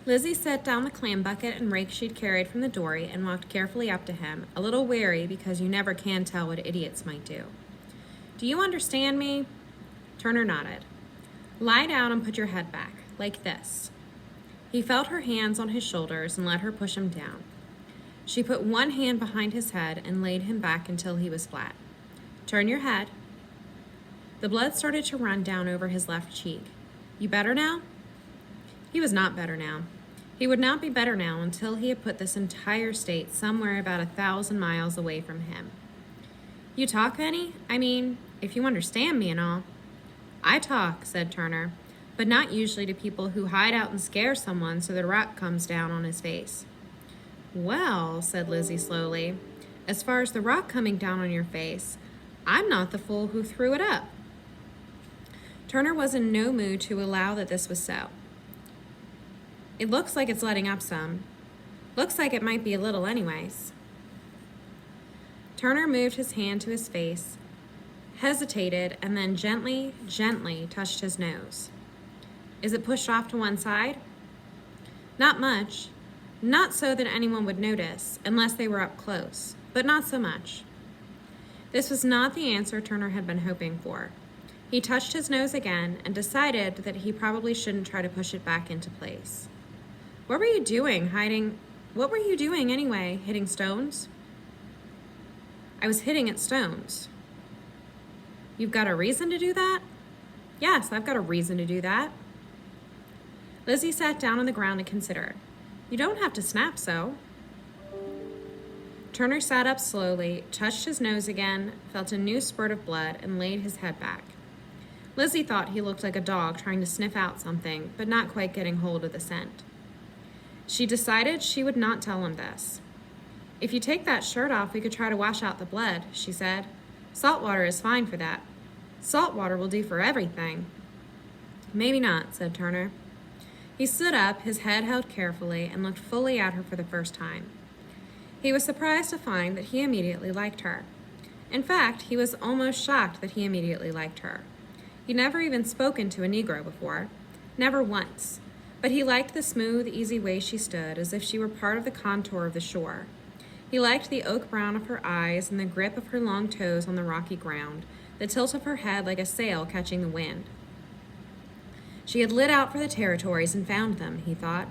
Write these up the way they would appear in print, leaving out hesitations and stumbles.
Lizzie set down the clam bucket and rake she'd carried from the dory and walked carefully up to him, a little wary because you never can tell what idiots might do. Do you understand me? Turner nodded. Lie down and put your head back, like this. He felt her hands on his shoulders and let her push him down. She put one hand behind his head and laid him back until he was flat. Turn your head. The blood started to run down over his left cheek. You better now? He was not better now. He would not be better now until he had put this entire state somewhere about 1,000 miles away from him. You talk any? I mean, if you understand me and all. I talk, said Turner, but not usually to people who hide out and scare someone so the rock comes down on his face. Well, said Lizzie slowly, as far as the rock coming down on your face, I'm not the fool who threw it up. Turner was in no mood to allow that this was so. It looks like it's letting up some. Looks like it might be a little anyways. Turner moved his hand to his face, hesitated, and then gently touched his nose. Is it pushed off to one side? Not much. Not so that anyone would notice, unless they were up close, but not so much. This was not the answer Turner had been hoping for. He touched his nose again and decided that he probably shouldn't try to push it back into place. What were you doing, What were you doing anyway, hitting stones? I was hitting at stones. You've got a reason to do that? Yes, I've got a reason to do that. Lizzie sat down on the ground and considered. You don't have to snap so. Turner sat up slowly, touched his nose again, felt a new spurt of blood, and laid his head back. Lizzie thought he looked like a dog trying to sniff out something, but not quite getting hold of the scent. She decided she would not tell him this. If you take that shirt off, we could try to wash out the blood, she said. Salt water is fine for that. Salt water will do for everything. Maybe not, said Turner. He stood up, his head held carefully, and looked fully at her for the first time. He was surprised to find that he immediately liked her. In fact, he was almost shocked that he immediately liked her. He'd never even spoken to a Negro before, never once, but he liked the smooth, easy way she stood, as if she were part of the contour of the shore. He liked the oak brown of her eyes and the grip of her long toes on the rocky ground, the tilt of her head like a sail catching the wind. She had lit out for the territories and found them, he thought.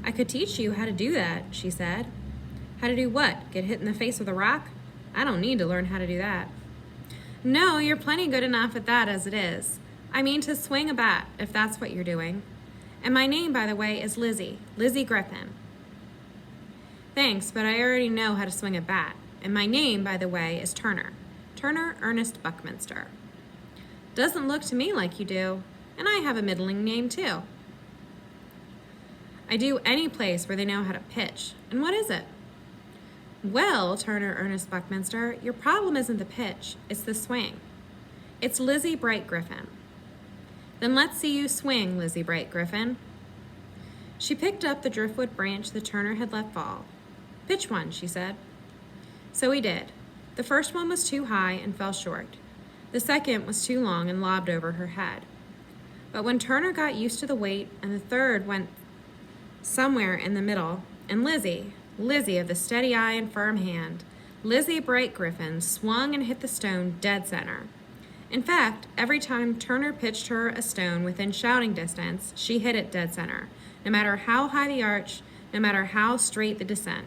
I could teach you how to do that, she said. How to do what? Get hit in the face with a rock? I don't need to learn how to do that. No, you're plenty good enough at that as it is. I mean to swing a bat, if that's what you're doing. And my name, by the way, is Lizzie Griffin. Thanks, but I already know how to swing a bat. And my name, by the way, is Turner Ernest Buckminster. Doesn't look to me like you do, and I have a middling name too. I do any place where they know how to pitch. And what is it? Well, Turner Ernest Buckminster, your problem isn't the pitch, it's the swing. It's Lizzie Bright Griffin. Then let's see you swing, Lizzie Bright Griffin. She picked up the driftwood branch that Turner had let fall. Pitch one, she said. So he did. The first one was too high and fell short. The second was too long and lobbed over her head. But when Turner got used to the weight, and the third went somewhere in the middle, and Lizzie of the steady eye and firm hand, Lizzie Bright Griffin swung and hit the stone dead center. In fact, every time Turner pitched her a stone within shouting distance, she hit it dead center, no matter how high the arch, no matter how straight the descent.